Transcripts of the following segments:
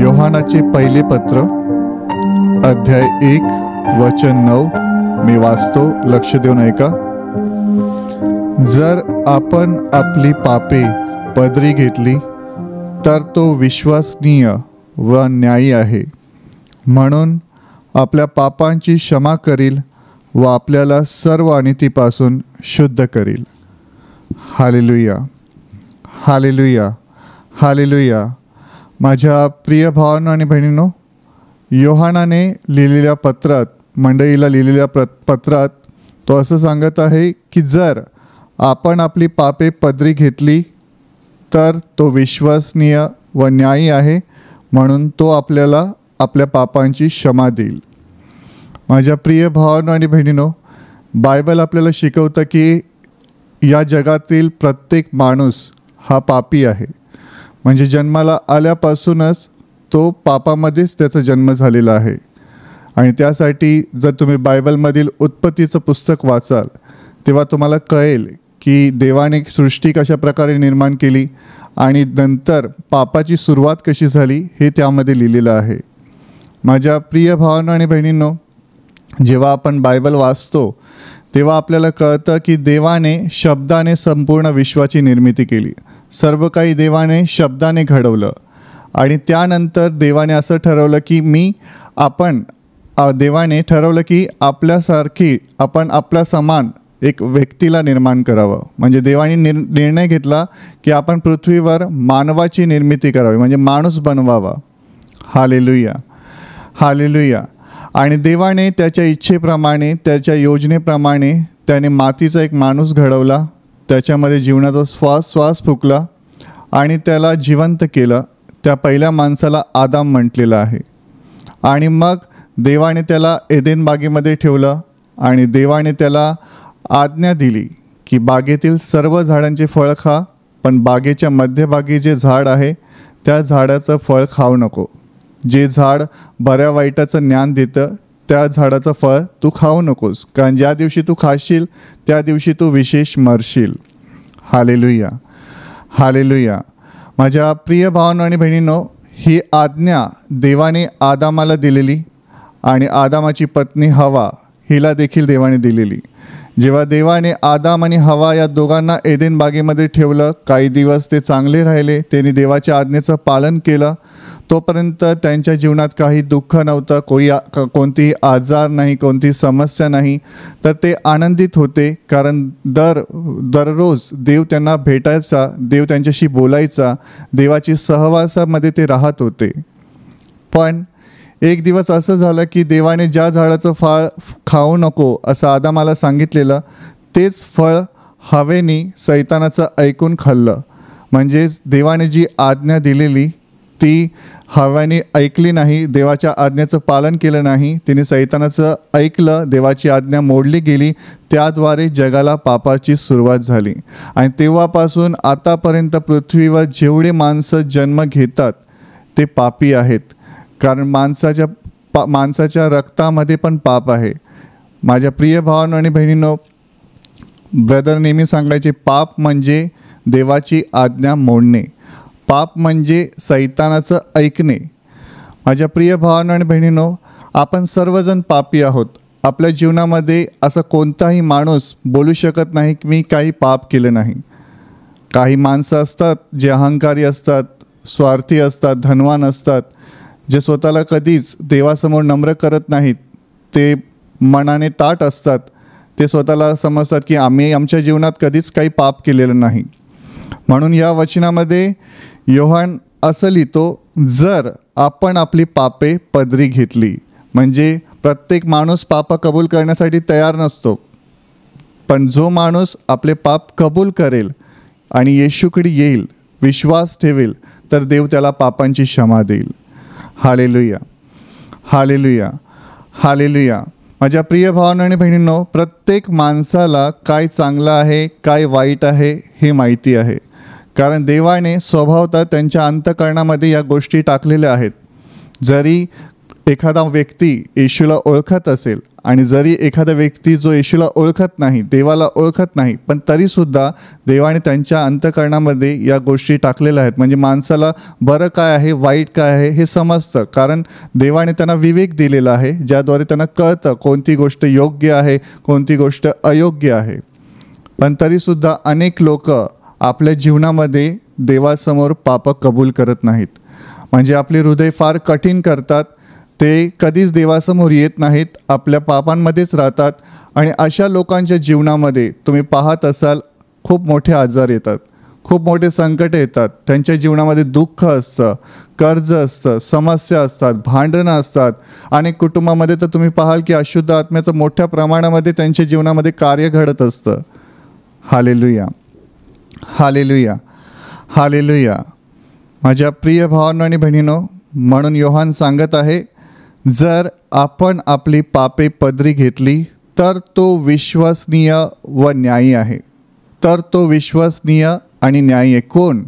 योहानाचे पहिले पत्र अध्याय 1 वचन 9 मी वाचतो, लक्ष देऊन ऐका. जर आपण आपली पापे पदरी घेतली तर तो विश्वसनीय व न्यायी आहे, म्हणून आपल्या पापांची क्षमा करील व आपल्याला सर्व अनितीपासून शुद्ध करील. Hallelujah, hallelujah, hallelujah. माझ्या प्रिय भावांनो आणि बहिणींनो, योहानाने लिहिलेल्या पत्रात, मंडळीला लिहिलेल्या पत्रात तो असं सांगत आहे की जर आपण आपली पापे पदरी घेतली तर तो विश्वसनीय व न्यायी आहे, म्हणून तो आपल्याला आपल्या पापांची क्षमा देईल. माझ्या प्रिय भावांनो आणि बहिणींनो, बायबल आपल्याला शिकवतं की या जगातील प्रत्येक माणूस हा पापी आहे. म्हणजे जन्माला आल्यापासूनच तो पापामध्येच त्याचा जन्म झालेला आहे. आणि त्यासाठी जर तुम्ही बायबलमधील उत्पत्तीचं पुस्तक वाचाल तेव्हा तुम्हाला कळेल की देवाने सृष्टी कशा प्रकारे निर्माण केली आणि नंतर पापाची सुरुवात कशी झाली हे त्यामध्ये लिहिलेलं आहे. माझ्या प्रिय भावांनो आणि बहिणींनो, जेव्हा आपण बायबल वाचतो तेव्हा आपल्याला कळतं की देवाने शब्दाने संपूर्ण विश्वाची निर्मिती केली. सर्व काही देवाने शब्दाने घडवलं आणि त्यानंतर देवाने असं ठरवलं की देवाने ठरवलं की आपल्यासारखी आपण आपल्या समान एक व्यक्तीला निर्माण करावं. म्हणजे देवाने निर्णय घेतला की आपण पृथ्वीवर मानवाची निर्मिती करावी, म्हणजे माणूस बनवावा. Hallelujah, hallelujah. आणि देवाने त्याच्या इच्छेप्रमाणे, त्याच्या योजनेप्रमाणे त्याने मातीचा एक माणूस घडवला, त्याच्यामध्ये जीवनाचा श्वास फुकला आणि त्याला जिवंत केलं. त्या पहिल्या माणसाला आदाम म्हटलेलं आहे. आणि मग देवाने त्याला एदेन बागेमध्ये ठेवलं आणि देवाने त्याला आज्ञा दिली की बागेतील सर्व झाडांचे फळ खा, पण बागेच्या मध्यभागी जे झाड आहे त्या झाडाचं फळ खाऊ नको. जे झाड बऱ्या वाईटाचं ज्ञान देतं त्या झाडाचं फळ तू खाऊ नकोस, कारण ज्या दिवशी तू खाशील त्या दिवशी तू विशेष मरशील. Hallelujah, hallelujah. माझ्या प्रिय भावांनो आणि बहिणींनो, ही आज्ञा देवाने आदामाला दिलेली आणि आदामाची पत्नी हवा हिला देखील देवाने दिलेली. जेव्हा देवाने आदाम आणि हवा या दोघांना एदेन बागेमध्ये ठेवलं, काही दिवस ते चांगले राहिले, त्यांनी देवाच्या आज्ञेचं पालन केलं. तोपर्यंत त्यांच्या जीवनात काही दुःख नव्हतं, कोणतीही आजार नाही, कोणतीही समस्या नाही. तर ते आनंदित होते, कारण दररोज देव त्यांना भेटायचा, देव त्यांच्याशी बोलायचा, देवाची सहवासामध्ये ते राहत होते. पण एक दिवस असं झालं की देवाने ज्या झाडाचं फळ खाऊ नको असं आदामाला सांगितलेलं, तेच फळ हवेने सैतानाचं ऐकून खाल्लं. म्हणजेच देवाने जी आज्ञा दिलेली ती हव्याने ऐकली नाही, देवाच्या आज्ञेचं पालन केलं नाही, तिने सैतानाचं ऐकलं, देवाची आज्ञा मोडली गेली. त्याद्वारे जगाला पापाची सुरुवात झाली. आणि तेव्हापासून आतापर्यंत पृथ्वीवर जेवढे माणसं जन्म घेतात ते पापी आहेत, कारण माणसाच्या रक्तामध्ये पण पाप आहे. माझ्या प्रिय भावांनो आणि बहिणींनो, ब्रदर नेहमी सांगायचे, पाप म्हणजे देवाची आज्ञा मोडणे, पाप म्हणजे सैतानाचं ऐकणे. माझ्या प्रिय भावांनो आणि बहिणींनो, आपण सर्वजण पापी आहोत. आपल्या जीवनामध्ये असं कोणताही माणूस बोलू शकत नाही की मी काही पाप केलं नाही. काही माणसं असतात जे अहंकारी असतात, स्वार्थी असतात, धनवान असतात, जे स्वतःला कधीच देवासमोर नम्र करत नाहीत. ते मनाने ताठ असतात. ते स्वतःला समजतात की आम्ही आमच्या जीवनात कधीच काही पाप केलेलं नाही. म्हणून या वचनामध्ये योहान असं लिहितो, जर आपण आपली पापे पदरी घेतली. म्हणजे प्रत्येक माणूस पाप कबूल करण्यासाठी तयार नसतो, पण जो माणूस आपले पाप कबूल करेल आणि येशूकडे येईल, विश्वास ठेवेल, तर देव त्याला पापांची क्षमा देईल. Hallelujah, hallelujah, hallelujah. माझ्या प्रिय भावांनो आणि बहिणींनो, प्रत्येक माणसाला काय चांगलं आहे, काय वाईट आहे हे माहिती आहे, कारण देवाने स्वभावतः त्यांच्या अंतःकरणामध्ये या गोष्टी टाकलेल्या आहेत. जरी एखादा व्यक्ती येशूला ओळखत असेल आणि जरी एखादा व्यक्ती जो येशूला ओळखत नाही, देवाला ओळखत नाही, पण तरीसुद्धा देवाने त्यांच्या अंतःकरणामध्ये या गोष्टी टाकलेल्या आहेत. म्हणजे माणसाला बरं काय आहे, वाईट काय आहे हे समजतं, कारण देवाने त्यांना विवेक दिलेला आहे, ज्याद्वारे त्यांना कळतं कोणती गोष्ट योग्य आहे, कोणती गोष्ट अयोग्य आहे. पण तरीसुद्धा अनेक लोक आपल्या जीवनामध्ये देवासमोर पाप कबूल करत नाहीत. म्हणजे आपले हृदय फार कठीण करतात, ते कधीच देवासमोर येत नाहीत, आपल्या पापांमध्येच राहतात. आणि अशा लोकांच्या जीवनामध्ये तुम्ही पाहत असाल खूप मोठे आजार येतात, खूप मोठे संकट येतात. त्यांच्या जीवनामध्ये दुःख असतं, कर्ज असतं, समस्या असतात, भांडणं असतात. अनेक कुटुंबामध्ये तर तुम्ही पाहाल की अशुद्ध आत्म्याचं मोठ्या प्रमाणामध्ये त्यांच्या जीवनामध्ये कार्य घडत असतं. Hallelujah, hallelujah, hallelujah. माझ्या प्रिय भावांनो आणि बहिणींनो, म्हणून योहान सांगत आहे, जर आपण आपली पापे पदरी घेतली तर तो विश्वसनीय व न्यायी आहे. तर तो विश्वसनीय आणि न्यायी आहे. कोण?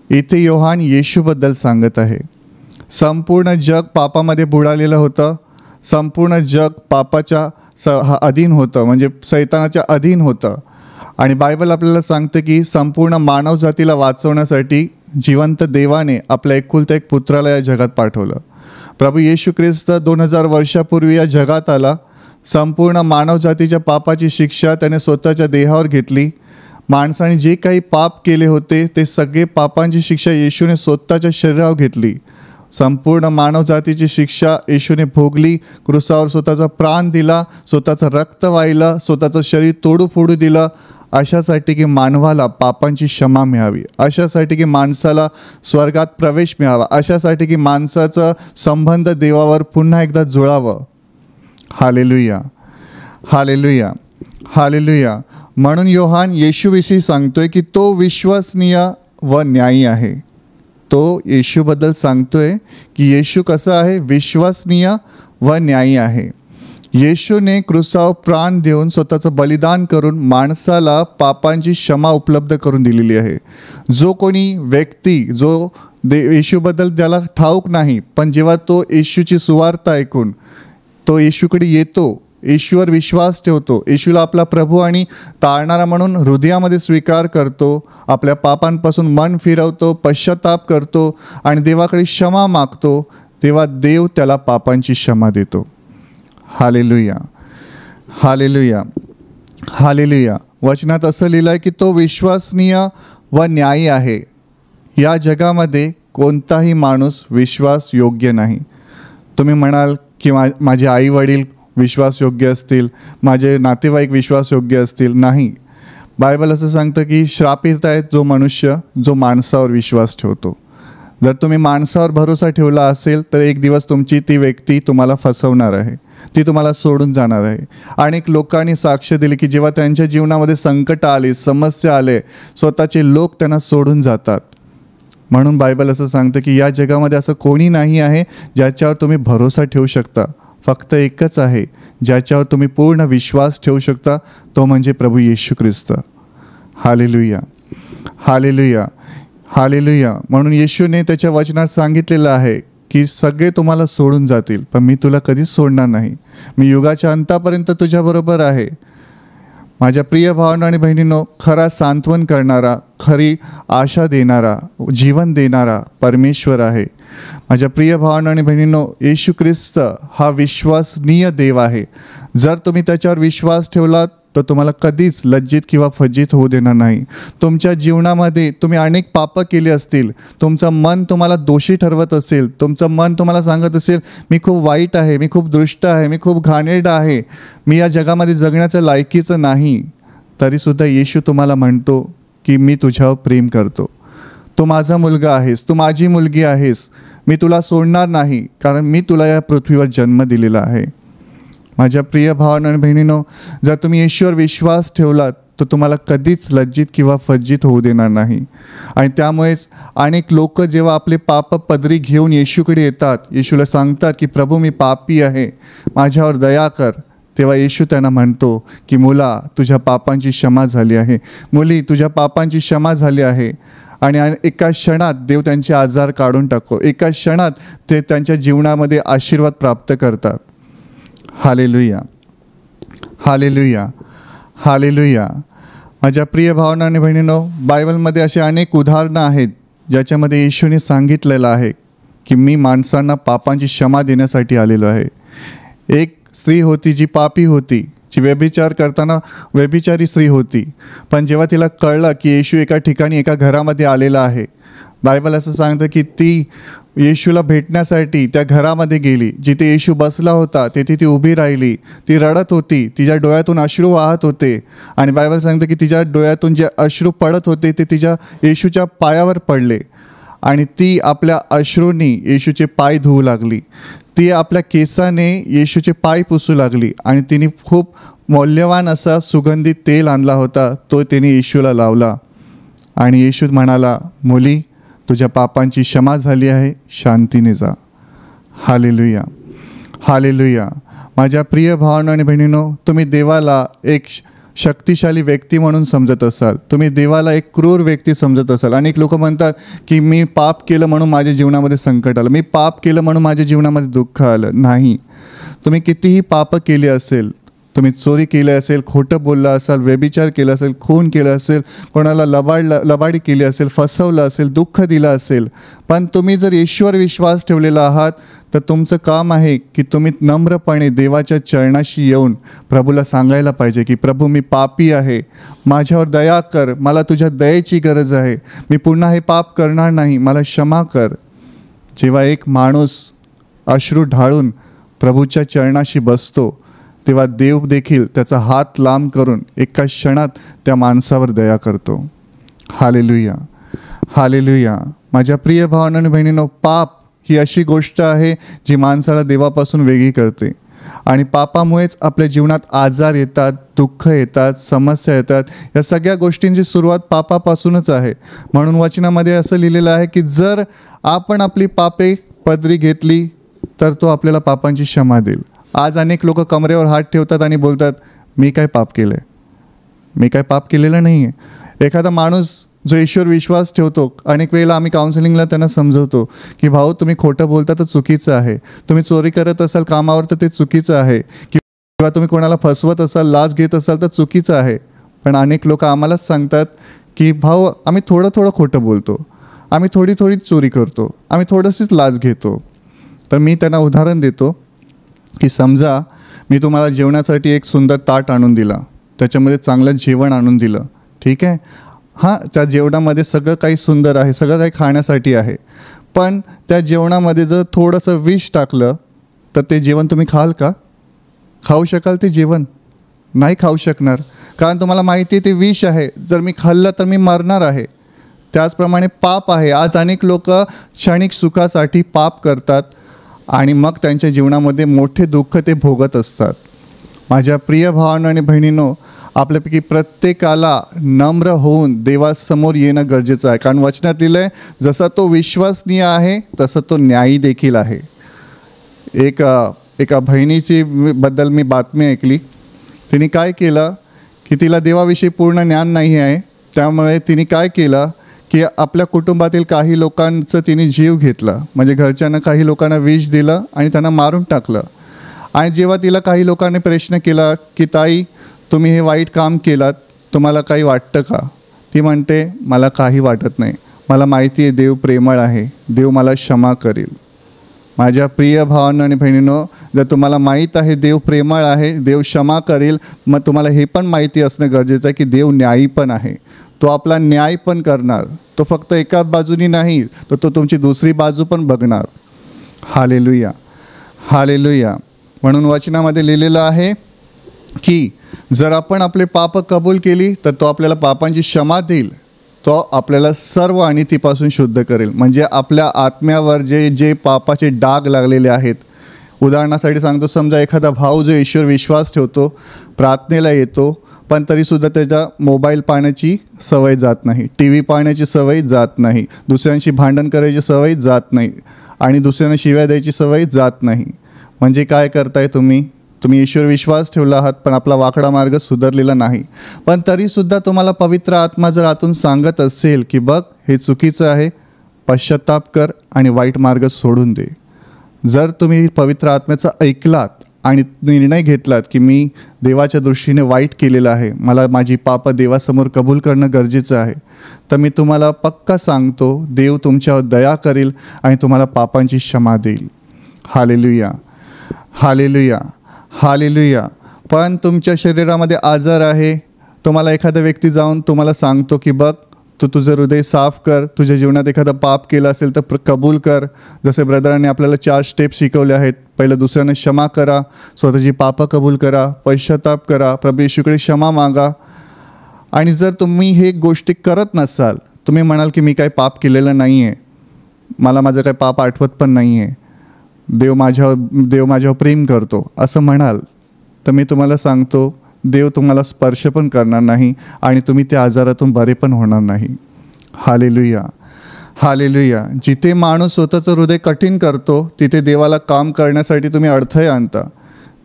इथे योहान येशूबद्दल सांगत आहे. संपूर्ण जग पापामध्ये बुडालेलं होतं, संपूर्ण जग पापाच्या अधीन होतं, म्हणजे शैतानाच्या अधीन होतं. आणि बायबल आपल्याला सांगतं की संपूर्ण मानवजातीला वाचवण्यासाठी जिवंत देवाने आपल्या एकुलत्या एक पुत्राला या जगात पाठवलं. प्रभू येशू ख्रिस्त 2000 वर्षापूर्वी या जगात आला. संपूर्ण मानवजातीच्या पापाची शिक्षा त्याने स्वतःच्या देहावर घेतली. माणसाने जे काही पाप केले होते ते सगळे पापांची शिक्षा येशूने स्वतःच्या शरीरावर घेतली. संपूर्ण मानवजातीची शिक्षा येशूने भोगली. क्रूसावर स्वतःचा प्राण दिला, स्वतःचं रक्त वाहिलं, स्वतःचं शरीर तोडू फोडू दिलं, अशासाठी की मानवाला पापांची क्षमा मिळावी, अशासाठी की माणसाला स्वर्गात प्रवेश मिळावा, अशासाठी की माणसाचं संबंध देवावर पुन्हा एकदा जुळावं. Hallelujah, hallelujah, hallelujah. म्हणून योहान येशूविषयी सांगतोय की तो विश्वसनीय व न्यायी आहे. तो येशूबद्दल सांगतोय की येशू कसा आहे? विश्वसनीय व न्यायी आहे. येशूने क्रूसावर प्राण देऊन स्वतःचं बलिदान करून माणसाला पापांची क्षमा उपलब्ध करून दिलेली आहे. जो कोणी व्यक्ती जो येशूबद्दल त्याला ठाऊक नाही, पण जेव्हा तो येशूची सुवार्ता ऐकून तो येशूकडे येतो, येशूवर विश्वास ठेवतो, येशूला आपला प्रभू आणि तारणारा म्हणून हृदयामध्ये स्वीकार करतो, आपल्या पापांपासून मन फिरवतो, पश्चाताप करतो आणि देवाकडे क्षमा मागतो, तेव्हा देव त्याला पापांची क्षमा देतो. Hallelujah, hallelujah, hallelujah. वचनात असं लिहिलं आहे की तो विश्वसनीय व न्यायी आहे. या जगामध्ये कोणताही माणूस विश्वासयोग्य नाही. तुम्ही म्हणाल की माझे आई वडील विश्वासयोग्य असतील, माझे नातेवाईक विश्वासयोग्य असतील. नाही, बायबल असं सांगतं की श्रापित आहे जो मनुष्य जो माणसावर विश्वास ठेवतो. जर तुम्ही माणसावर भरोसा ठेवला असेल तर एक दिवस तुमची ती व्यक्ती तुम्हाला फसवणार आहे, ती तुम्हाला सोडून जाणार आहे. अनेक लोकांनी साक्ष दिली की जेव्हा त्यांच्या जीवनामध्ये संकट आले, समस्या आले, स्वतःचे लोक त्यांना सोडून जातात. म्हणून बायबल असं सांगतं की या जगामध्ये असं कोणी नाही आहे ज्याच्यावर तुम्ही भरोसा ठेवू शकता. फक्त एकच आहे ज्याच्यावर तुम्ही पूर्ण विश्वास ठेवू शकता, तो म्हणजे प्रभू Yeshu Khrist. Hallelujah, hallelujah, hallelujah. म्हणून येशूने त्याच्या वचनात सांगितलेलं आहे की सगळे तुम्हाला सोडून जातील, पण मी तुला कधीच सोडणार नाही. मी युगाच्या अंतापर्यंत तुझ्याबरोबर आहे. माझ्या प्रिय भावांनो आणि बहिणींनो, खरा सांत्वन करणारा, खरी आशा देणारा, जीवन देणारा परमेश्वर आहे. माझ्या प्रिय भावांनो आणि बहिणींनो, येशू ख्रिस्त हा विश्वसनीय देव आहे. जर तुम्ही त्याच्यावर विश्वास ठेवलात तर तुम्हाला कधीच लज्जित किंवा फज्जित होऊ देणार नाही. तुमच्या जीवनामध्ये तुम्ही अनेक पापं केली असतील, तुमचं मन तुम्हाला दोषी ठरवत असेल, तुमचं मन तुम्हाला सांगत असेल मी खूप वाईट आहे, मी खूप दुष्ट आहे, मी खूप घाणेरडा आहे, मी या जगामध्ये जगण्याच्या लायकीचं नाही, तरीसुद्धा येशू तुम्हाला म्हणतो की मी तुझ्यावर प्रेम करतो. तू माझा मुलगा आहेस, तू माझी मुलगी आहेस, मी तुला सोडणार नाही, कारण मी तुला या पृथ्वीवर जन्म दिलेला आहे. माझ्या प्रिय भावांनो आणि बहिणींनो, जर तुम्ही येशूवर विश्वास ठेवलात तर तुम्हाला कधीच लज्जित किंवा फज्जित होऊ देणार नाही. आणि त्यामुळेच अनेक लोक जेव्हा आपले पाप पदरी घेऊन येशूकडे येतात, येशूला सांगतात की प्रभू मी पापी आहे, माझ्यावर दया कर, तेव्हा येशू त्यांना म्हणतो की मुला तुझ्या पापांची क्षमा झाली आहे, मुली तुझ्या पापांची क्षमा झाली आहे. आणि एका क्षणात देव त्यांचे आजार काढून टाकतो. एका क्षणात ते त्यांच्या जीवनामध्ये आशीर्वाद प्राप्त करतात. Hallelujah, hallelujah, hallelujah. माझ्या प्रिय भावना आणि बहिणींनो, बायबलमध्ये असे अनेक उदाहरणं आहेत ज्याच्यामध्ये येशूने सांगितलेलं आहे की मी माणसांना पापांची क्षमा देण्यासाठी आलेलो आहे. एक स्त्री होती जी पापी होती, जी व्यभिचार करताना व्यभिचारी स्त्री होती. पण जेव्हा तिला कळलं की येशू एका ठिकाणी एका घरामध्ये आलेला आहे, बायबल असं सांगतं की ती येशूला भेटण्यासाठी त्या घरामध्ये गेली. जिथे येशू बसला होता तेथे ती उभी राहिली. ती रडत होती, तिच्या डोळ्यातून अश्रू वाहत होते. आणि बायबल सांगतं की तिच्या डोळ्यातून जे अश्रू पडत होते ते तिच्या येशूच्या पायावर पडले. आणि ती आपल्या अश्रूंनी येशूचे पाय धुवू लागली. ती आपल्या केसाने येशूचे पाय पुसू लागली. आणि तिने खूप मौल्यवान असा सुगंधित तेल आणला होता, तो तिने येशूला लावला. आणि येशू म्हणाला, मुली, तुझ्या पापांची क्षमा झाली आहे, शांतीने जा. Hallelujah, hallelujah. माझ्या प्रिय भावांनो आणि बहिणींनो, तुम्ही देवाला एक शक्तिशाली व्यक्ती म्हणून समजत असाल, तुम्ही देवाला एक क्रूर व्यक्ती समजत असाल. अनेक लोक म्हणतात की मी पाप केलं म्हणून माझ्या जीवनामध्ये संकट आलं, मी पाप केलं म्हणून माझ्या जीवनामध्ये दुःख आलं. नाही, तुम्ही कितीही पाप केली असेल, तुम्ही चोरी केली असेल, खोटं बोलला असाल, व्यभिचार केला असेल, खून केलं असेल, कोणाला लबाडी केली असेल, फसवलं असेल, दुःख दिलं असेल, पण तुम्ही जर येशूवर विश्वास ठेवलेला आहात तर तुमचं काम आहे की तुम्ही नम्रपणे देवाच्या चरणाशी येऊन प्रभूला सांगायला पाहिजे की प्रभू, मी पापी आहे, माझ्यावर दया कर, मला तुझ्या दयेची गरज आहे, मी पुन्हा हे पाप करणार नाही, मला क्षमा कर. जेव्हा एक माणूस अश्रू ढाळून प्रभूच्या चरणाशी बसतो तेव्हा देव देखील त्याचा हात लांब करून एका क्षणात त्या माणसावर दया करतो. Hallelujah, hallelujah. माझ्या प्रिय भावांनो आणि बहिणींनो, पाप ही अशी गोष्ट आहे जी माणसाला देवापासून वेगळी करते. आणि पापामुळेच आपल्या जीवनात आजार येतात, दुःख येतात, समस्या येतात. या सगळ्या गोष्टींची सुरुवात पापापासूनच आहे. म्हणून वचनामध्ये असं लिहिलेलं आहे की जर आपण आपली पापे पदरी घेतली तर तो आपल्याला पापांची क्षमा देईल. आज अनेक लोक कमरेवर हात ठेवतात आणि बोलतात, मी काय पाप केलं आहे, मी काय पाप केलेलं नाही आहे. एखादा माणूस जो ईश्वर विश्वास ठेवतो, अनेक वेळेला आम्ही काउन्सिलिंगला त्यांना समजवतो की भाऊ, तुम्ही खोटं बोलता तर चुकीचं आहे, तुम्ही चोरी करत असाल कामावर तर ते चुकीचं आहे, किंवा तुम्ही कोणाला फसवत असाल, लाच घेत असाल तर चुकीचं आहे. पण अनेक लोक आम्हालाच सांगतात की भाऊ, आम्ही थोडं थोडं खोटं बोलतो, आम्ही थोडी थोडी चोरी करतो, आम्ही थोडंशीच लाच घेतो. तर मी त्यांना उदाहरण देतो की समजा मी तुम्हाला जेवणासाठी एक सुंदर ताट आणून दिला, त्याच्यामध्ये चांगलं जेवण आणून दिलं, ठीक आहे. हां, त्या जेवणामध्ये सगळं काही सुंदर आहे, सगळं काही खाण्यासाठी आहे. पण त्या जेवणामध्ये जर थोडंसं विष टाकलं तर ते जेवण तुम्ही खाल का? खाऊ शकाल ते जेवण? नाही खाऊ शकणार, कारण तुम्हाला माहिती आहे ते विष आहे, जर मी खाल्लं तर मी मरणार आहे. त्याचप्रमाणे पाप आहे. आज अनेक लोक क्षणिक सुखासाठी पाप करतात आणि मग त्यांच्या जीवनामध्ये मोठे दुःख ते भोगत असतात. माझ्या प्रिय भावांनो आणि बहिणींनो, आपल्यापैकी प्रत्येकाला नम्र होऊन देवासमोर येणं गरजेचं आहे. कारण वचनात लिहिलं आहे, जसा तो विश्वसनीय आहे तसं तो न्यायी देखील आहे. एका बहिणीची बद्दल मी बातमी ऐकली. तिने काय केलं की तिला देवाविषयी पूर्ण ज्ञान नाही आहे, त्यामुळे तिने काय केलं की आपल्या कुटुंबातील काही लोकांचं तिने जीव घेतला. म्हणजे घरच्यांना काही लोकांना विष दिलं आणि त्यांना मारून टाकलं. आणि जेव्हा तिला काही लोकांनी प्रश्न केला की ताई, तुम्ही हे वाईट काम केलात, तुम्हाला काही वाटतं का? ती म्हणते, मला काही वाटत नाही, मला माहिती आहे देव प्रेमळ आहे, देव मला क्षमा करेल. माझ्या प्रिय भावांनो आणि बहिणींनो, जर तुम्हाला माहीत आहे देव प्रेमळ आहे, देव क्षमा करेल, मग तुम्हाला हे पण माहिती असणं गरजेचं आहे की देव न्यायी पण आहे. तो आपला न्याय पण करणार. तो फक्त एकाच बाजूनी नाही, तर तो तुमची दुसरी बाजू पण बघणार. Hallelujah, hallelujah. म्हणून वचनामध्ये लिहिलेलं आहे की जर आपण आपले पाप कबूल केली तर तो आपल्याला पापांची क्षमा देईल, तो आपल्याला सर्व अनितीपासून शुद्ध करेल. म्हणजे आपल्या आत्म्यावर जे पापाचे डाग लागलेले आहेत. उदाहरणासाठी सांगतो, समजा एखादा भाऊ जो ईश्वर विश्वास ठेवतो, प्रार्थनेला येतो, पण तरीसुद्धा त्याच्या मोबाईल पाहण्याची सवय जात नाही, टी व्ही पाहण्याची सवय जात नाही, दुसऱ्यांशी भांडण करायची सवय जात नाही आणि दुसऱ्यांना शिव्या द्यायची सवय जात नाही. म्हणजे काय करताय तुम्ही? तुम्ही ईश्वर विश्वास ठेवला आहात, पण आपला वाकडा मार्ग सुधारलेला नाही. पण तरीसुद्धा तुम्हाला पवित्र आत्मा जर आतून सांगत असेल की बघ हे चुकीचं आहे, पश्चाताप कर आणि वाईट मार्ग सोडून दे. जर तुम्ही पवित्र आत्म्याचं ऐकलात आणि निर्णय घेतलात की मी देवाच्या दृष्टीने वाईट केलेलं आहे, मला माझी पापं देवासमोर कबूल करणं गरजेचं आहे, तर मी तुम्हाला पक्का सांगतो देव तुमच्यावर दया करेल आणि तुम्हाला पापांची क्षमा देईल. Hallelujah, hallelujah, hallelujah. पण तुमच्या शरीरामध्ये आजार आहे, तुम्हाला एखादा व्यक्ती जाऊन तुम्हाला सांगतो की बघ तू तुझं हृदय साफ कर, तुझ्या जीवनात एखादा पाप केला असेल तर कबूल कर. जसे ब्रदरांनी आपल्याला 4 स्टेप शिकवले आहेत. पहिलं दुसऱ्यांना क्षमा करा, स्वतःची पापं कबूल करा, पश्चाताप करा, प्रभू येशूकडे क्षमा मागा. आणि जर तुम्ही हे गोष्टी करत नसाल, तुम्ही म्हणाल की मी काही पाप केलेलं नाही आहे, मला माझं काही पाप आठवत पण नाही आहे, देव माझ्यावर प्रेम करतो असं म्हणाल, तर मी तुम्हाला सांगतो देव तुम्हाला स्पर्श पण करणार नाही आणि तुम्ही त्या आजारातून बरे पण होणार नाही. Hallelujah, hallelujah. जिथे माणूस स्वतःचं हृदय कठीण करतो तिथे देवाला काम करण्यासाठी तुम्ही अडथळे आणता.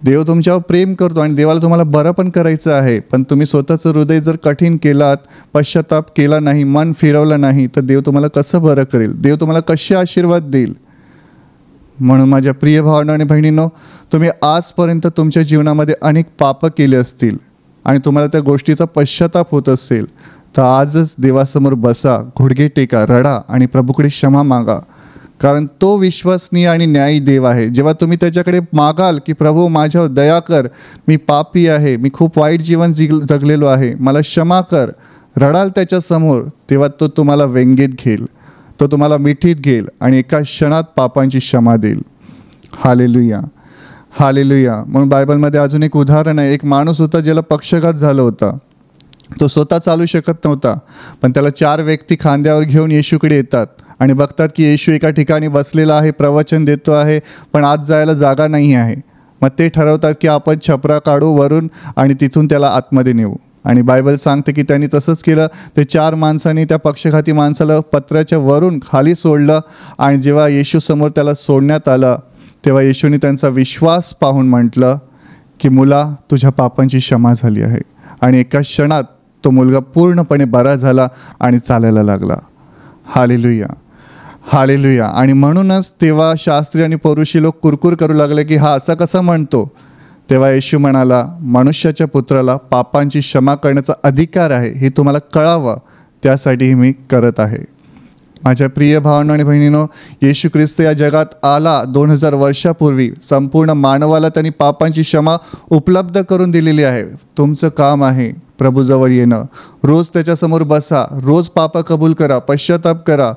देव तुमच्यावर प्रेम करतो आणि देवाला तुम्हाला बरं पण करायचं आहे, पण तुम्ही स्वतःचं हृदय जर कठीण केलात, पश्चाताप केला नाही, मन फिरवलं नाही, तर देव तुम्हाला कसं बरं करेल, देव तुम्हाला कसे आशीर्वाद देईल. म्हणून माझ्या प्रिय भावांनो आणि बहिणींनो, तुम्ही आजपर्यंत तुमच्या जीवनामध्ये अनेक पापं केले असतील आणि तुम्हाला त्या गोष्टीचा पश्चाताप होत असेल, तर आजच देवासमोर बसा, घुडगे टेका, रडा आणि प्रभूकडे क्षमा मागा. कारण तो विश्वसनीय आणि न्यायी देव आहे. जेव्हा तुम्ही त्याच्याकडे मागाल की प्रभू माझ्यावर दया कर, मी पापी आहे, मी खूप वाईट जीवन जगलेलो आहे, मला क्षमा कर, रडाल त्याच्यासमोर, तेव्हा तो तुम्हाला व्यंगेत घेईल, तो तुम्हाला मिठीत घेईल आणि एका क्षणात पापांची क्षमा देईल. Hallelujah, hallelujah. म्हणून बायबलमध्ये अजून एक उदाहरण आहे. एक माणूस होता ज्याला पक्षघात झाला होता. तो स्वतः चालू शकत नव्हता, पण त्याला 4 व्यक्ती खांद्यावर घेऊन येशूकडे येतात आणि बघतात की येशू एका ठिकाणी बसलेला आहे, प्रवचन देतो आहे, पण आत जायला जागा नाही आहे. मग ते ठरवतात की आपण छपरा काढू वरून आणि तिथून त्याला आतमध्ये नेऊ. आणि बायबल सांगते की त्यांनी तसंच केलं. ते 4 माणसांनी त्या पक्षघाती माणसाला पत्र्याच्या वरून खाली सोडलं आणि जेव्हा येशूसमोर त्याला सोडण्यात आलं, तेव्हा येशूने त्यांचा विश्वास पाहून म्हटलं की मुला तुझ्या पापांची क्षमा झाली आहे. आणि एका क्षणात तो मुलगा पूर्णपणे बरा झाला आणि चालायला लागला. Hallelujah, hallelujah. आणि म्हणूनच तेव्हा शास्त्री आणि परुषी लोक कुरकुर करू लागले की हा असा कसा म्हणतो. तेव्हा येशू म्हणाला, मनुष्याच्या पुत्राला पापांची क्षमा करण्याचा अधिकार आहे हे तुम्हाला कळावं, त्यासाठी मी करत आहे. माझ्या प्रिय भावांनो आणि बहिणींनो, येशू ख्रिस्त या जगात आला 2000 वर्षापूर्वी. संपूर्ण मानवाला त्यांनी पापांची क्षमा उपलब्ध करून दिलेली आहे. तुमचं काम आहे प्रभूजवळ येणं, रोज त्याच्यासमोर बसा, रोज पापं कबूल करा, पश्चाताप करा,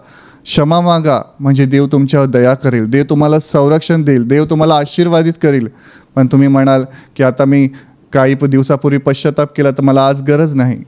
क्षमा मागा, म्हणजे देव तुमच्यावर दया करेल, देव तुम्हाला संरक्षण देईल, देव तुम्हाला आशीर्वादित करेल. पण तुम्ही म्हणाल की आता मी काही दिवसापूर्वी पश्चाताप केला तर मला आज गरज नाही.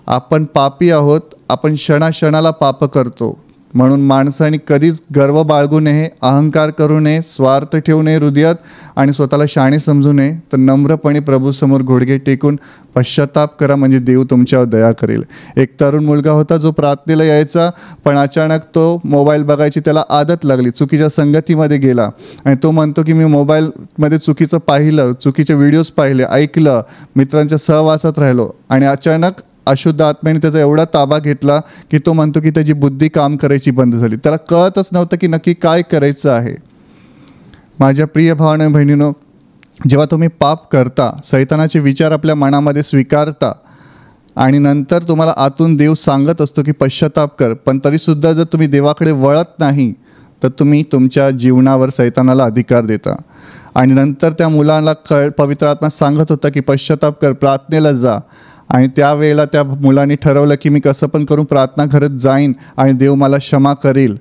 आपण पापी आहोत, आपण क्षणाक्षणाला पाप करतो. म्हणून माणसाने कधीच गर्व बाळगू नये, अहंकार करू नये, स्वार्थ ठेवू नये हृदयात आणि स्वतःला शहाणे समजू नये, तर नम्रपणे प्रभूसमोर घोडगे टेकून पश्चाताप करा, म्हणजे देव तुमच्यावर दया करेल. एक तरुण मुलगा होता जो प्रार्थनेला यायचा, पण अचानक तो मोबाईल बघायची त्याला आदत लागली, चुकीच्या संगतीमध्ये गेला आणि तो म्हणतो की मी मोबाईलमध्ये चुकीचं पाहिलं, चुकीचे व्हिडिओज पाहिले, ऐकलं, मित्रांच्या सहवासात राहिलो आणि अचानक अशुद्ध आत्म्याने त्याचा एवढा ताबा घेतला की तो म्हणतो की त्याची बुद्धी काम करायची बंद झाली. त्याला कळतच नव्हतं की नक्की काय करायचं आहे. माझ्या प्रिय भावांनो बहिणींनो, जेव्हा तुम्ही पाप करता, सैतानाचे विचार आपल्या मनामध्ये स्वीकारता आणि नंतर तुम्हाला आतून देव सांगत असतो की पश्चाताप कर, पण तरीसुद्धा जर तुम्ही देवाकडे वळत नाही तर तुम्ही तुमच्या जीवनावर सैतानाला अधिकार देता. आणि नंतर त्या मुलाला पवित्र आत्मा सांगत होता की पश्चाताप कर, प्रार्थनेला जा. आणि त्यावेळेला त्या मुलाने ठरवलं की मी कसं पण करून प्रार्थना घरात जाईन आणि देव मला क्षमा करेल.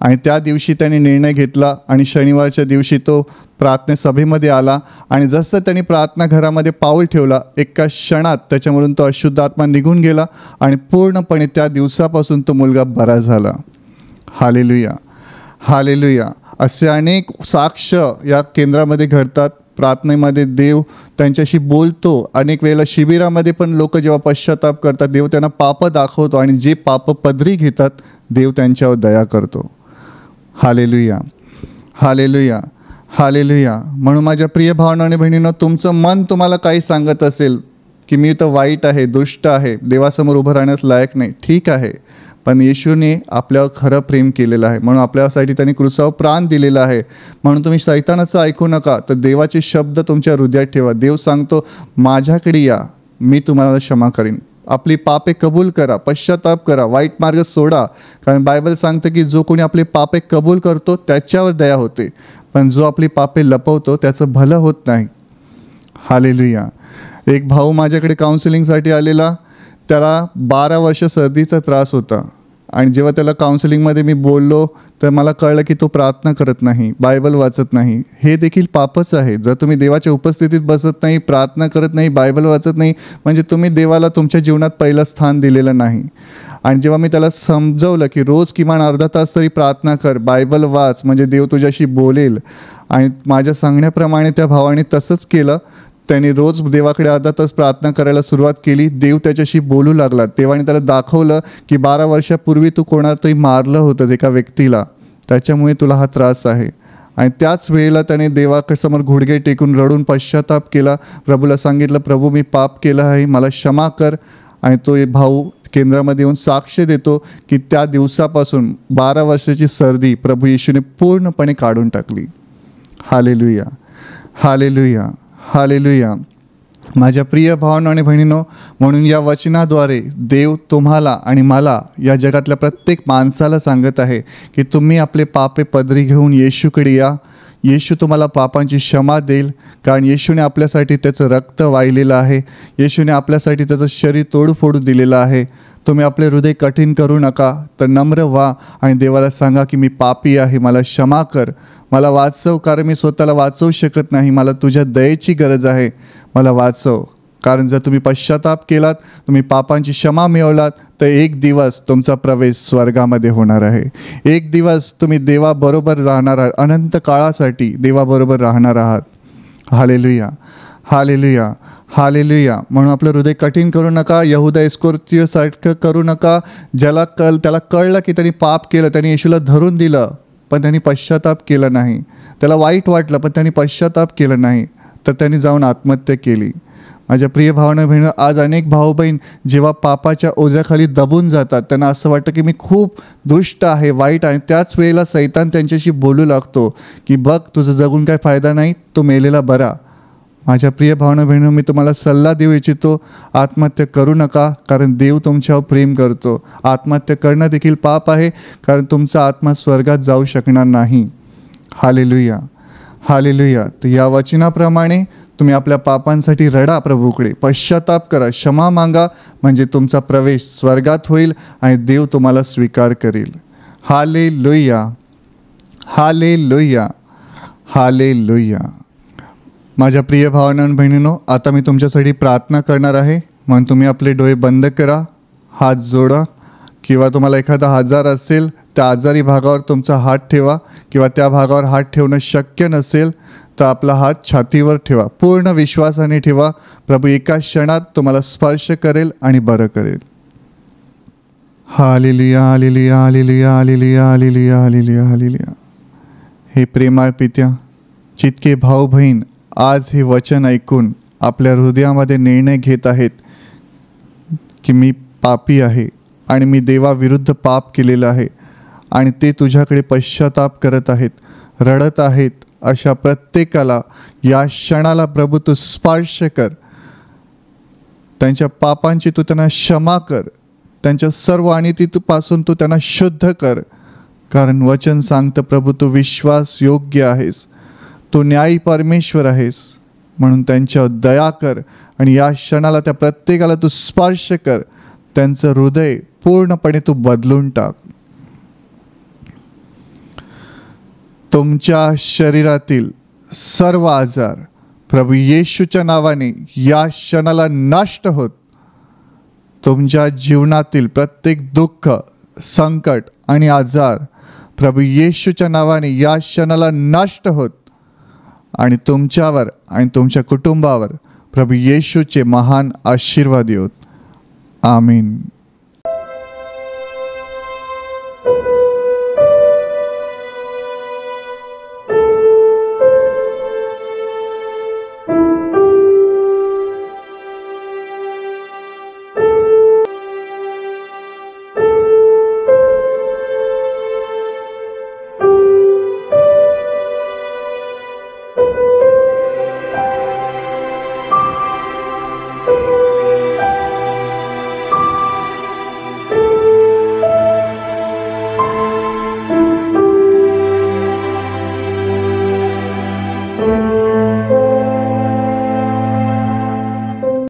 आणि त्या दिवशी त्याने निर्णय घेतला आणि शनिवारच्या दिवशी तो प्रार्थना सभेमध्ये आला आणि जसं त्यांनी प्रार्थना घरामध्ये पाऊल ठेवला, एका क्षणात त्याच्यामधून तो अशुद्ध आत्मा निघून गेला आणि पूर्णपणे त्या दिवसापासून तो मुलगा बरा झाला. Hallelujah, hallelujah. असे अनेक साक्ष या केंद्रामध्ये घडतात. प्रार्थनेमध्ये देव त्यांच्याशी बोलतो. अनेक वेळेला शिबिरामध्ये पण लोक जेव्हा पश्चाताप करतात, देव त्यांना पापं दाखवतो आणि जे पापं पदरी घेतात देव त्यांच्यावर दया करतो. Hallelujah, hallelujah. हालेलुया. म्हणून माझ्या प्रिय भावना आणि बहिणींनो, तुमचं मन तुम्हाला काही सांगत असेल की मी तर वाईट आहे, दुष्ट आहे, देवासमोर उभं राहण्यास लायक नाही, ठीक आहे. पण येशूने आपल्यावर खरं प्रेम केलेलं आहे, म्हणून आपल्यासाठी त्यांनी क्रूसावर प्राण दिलेला आहे. म्हणून तुम्ही सैतानाचं ऐकू नका, तर देवाचे शब्द तुमच्या हृदयात ठेवा. देव सांगतो, माझ्याकडे या, मी तुम्हाला क्षमा करीन. आपली पापे कबूल करा, पश्चाताप करा, वाईट मार्ग सोडा. कारण बायबल सांगतं की जो कोणी आपले पापे कबूल करतो त्याच्यावर दया होते, पण जो आपली पापे लपवतो त्याचं भलं होत नाही. हालेलुया. एक भाऊ माझ्याकडे काउन्सिलिंगसाठी आलेला. त्याला 12 वर्ष सर्दीचा त्रास होता, आणि जेव्हा त्याला काउन्सिलिंगमध्ये मी बोललो तर मला कळलं की तो प्रार्थना करत नाही, बायबल वाचत नाही. हे देखील पापच आहे. जर तुम्ही देवाच्या उपस्थितीत बसत नाही, प्रार्थना करत नाही, बायबल वाचत नाही, म्हणजे तुम्ही देवाला तुमच्या जीवनात पहिलं स्थान दिलेलं नाही. आणि जेव्हा मी त्याला समजवलं की रोज किमान अर्धा तास तरी प्रार्थना कर, बायबल वाच, म्हणजे देव तुझ्याशी बोलेल, आणि माझ्या सांगण्याप्रमाणे त्या भावाने तसंच केलं. त्याने रोज देवाकडे अर्धा तास प्रार्थना करायला सुरुवात केली. देव त्याच्याशी बोलू लागला. देवाने त्याला दाखवलं की 12 वर्षापूर्वी तू कोणातरी मारलं होतंस, एका व्यक्तीला, त्याच्यामुळे तुला हा त्रास आहे. आणि त्याच वेळेला त्याने देवासमोर घोडगे टेकून रडून पश्चाताप केला. प्रभूला सांगितलं, प्रभू मी पाप केलं आहे, मला क्षमा कर. आणि तो भाऊ केंद्रामध्ये येऊन साक्ष देतो की त्या दिवसापासून 12 वर्षाची सर्दी प्रभू येशूने पूर्णपणे काढून टाकली. Hallelujah, hallelujah, hallelujah. माझ्या प्रिय भावांनो आणि बहिणींनो, म्हणून या वचनाद्वारे देव तुम्हाला आणि मला, या जगातल्या प्रत्येक माणसाला सांगत आहे की तुम्ही आपले पापे पदरी घेऊन येशूकडे या. येशू तुम्हाला पापांची क्षमा देईल, कारण येशूने आपल्यासाठी त्याचं रक्त वाहिलेलं आहे. येशूने आपल्यासाठी त्याचं शरीर तोडफोड दिलेलं आहे. तुम्ही आपले हृदय कठीण करू नका, तर नम्र व्हा आणि देवाला सांगा की मी पापी आहे, मला क्षमा कर, मला वाचव, कारण मी स्वतःला वाचवू शकत नाही, मला तुझ्या दयेची गरज आहे, मला वाचव. कारण जर तुम्ही पश्चाताप केलात, तुम्ही पापांची क्षमा मिळवलात, तर एक दिवस तुमचा प्रवेश स्वर्गामध्ये होणार आहे. एक दिवस तुम्ही देवाबरोबर राहणार आहात, अनंत काळासाठी देवाबरोबर राहणार आहात. Hallelujah, hallelujah, hallelujah. म्हणून आपलं हृदय कठीण करू नका. यहुदा इस्करियोतासारखं करू नका, ज्याला त्याला कळलं की त्यांनी पाप केलं, त्यांनी येशूला धरून दिलं, पण त्यांनी पश्चाताप केला नाही. त्याला वाईट वाटलं, पण त्यांनी पश्चाताप केलं नाही, तर त्यांनी जाऊन आत्महत्या केली. माझ्या प्रिय भावना बहिणी, आज अनेक भाऊ बहीण जेव्हा पापाच्या ओझ्याखाली दबून जातात, त्यांना असं वाटतं की मी खूप दुष्ट आहे, वाईट आहे. त्याच वेळेला सैतान त्यांच्याशी बोलू लागतो की बघ, तुझं जगून काय फायदा नाही, तो मेलेला बरा. माझ्या प्रिय भावना बहिणी, मी तुम्हाला सल्ला देऊ इच्छितो, आत्महत्या करू नका, कारण देव तुमच्यावर प्रेम करतो. आत्महत्या करणं देखील पाप आहे, कारण तुमचा आत्मा स्वर्गात जाऊ शकणार नाही. Hallelujah, hallelujah. तर या वचनाप्रमाणे तुम्ही आपल्या पापांसाठी रडा, प्रभूकडे पश्चाताप करा, क्षमा मागा, म्हणजे तुमचा प्रवेश स्वर्गात होईल आणि देव तुम्हाला स्वीकार करेल. Hallelujah, hallelujah, hallelujah. माझ्या प्रिय भावांनो आणि बहिणींनो, आता मी तुमच्यासाठी प्रार्थना करणार आहे, म्हणून तुम्ही आपले डोळे बंद करा, हात जोडा, किंवा तुम्हाला एखादा आजार असेल त्या आजारी भागावर तुमचा हात ठेवा, किंवा त्या भागावर हात ठेवणं शक्य नसेल तर आपला हात छातीवर ठेवा. पूर्ण विश्वासाने ठेवा. प्रभू एका क्षणात तुम्हाला स्पर्श करेल आणि बरं करेल. Hallelujah, hallelujah, hallelujah, hallelujah, hallelujah, hallelujah, hallelujah. हे प्रेमळ पित्या, जितके भाऊ बहीण आज हे वचन ऐकून आपल्या हृदयामध्ये निर्णय घेत आहेत की मी पापी आहे आणि मी देवाविरुद्ध पाप केलेलं आहे, आणि ते तुझ्याकडे पश्चाताप करत आहेत, रडत आहेत, अशा प्रत्येकाला या क्षणाला प्रभू तू स्पर्श कर. त्यांच्या पापांची तू त्यांना क्षमा कर, त्यांच्या सर्व अनितीपासून तू त्यांना शुद्ध कर. कारण वचन सांगतं प्रभू तू विश्वास योग्य आहेस, तू न्यायी परमेश्वर आहेस. म्हणून त्यांच्यावर दया कर आणि या क्षणाला त्या प्रत्येकाला तू स्पर्श कर. त्यांचं हृदय पूर्णपणे तू बदलून टाक. तुमच्या शरीरातील सर्व आजार प्रभू येशूच्या नावाने या क्षणाला नष्ट होत. तुमच्या जीवनातील प्रत्येक दुःख, संकट आणि आजार प्रभू येशूच्या नावाने या क्षणाला नष्ट होत, आणि तुमच्यावर आणि तुमच्या कुटुंबावर प्रभू येशूचे महान आशीर्वाद येत. आमीन.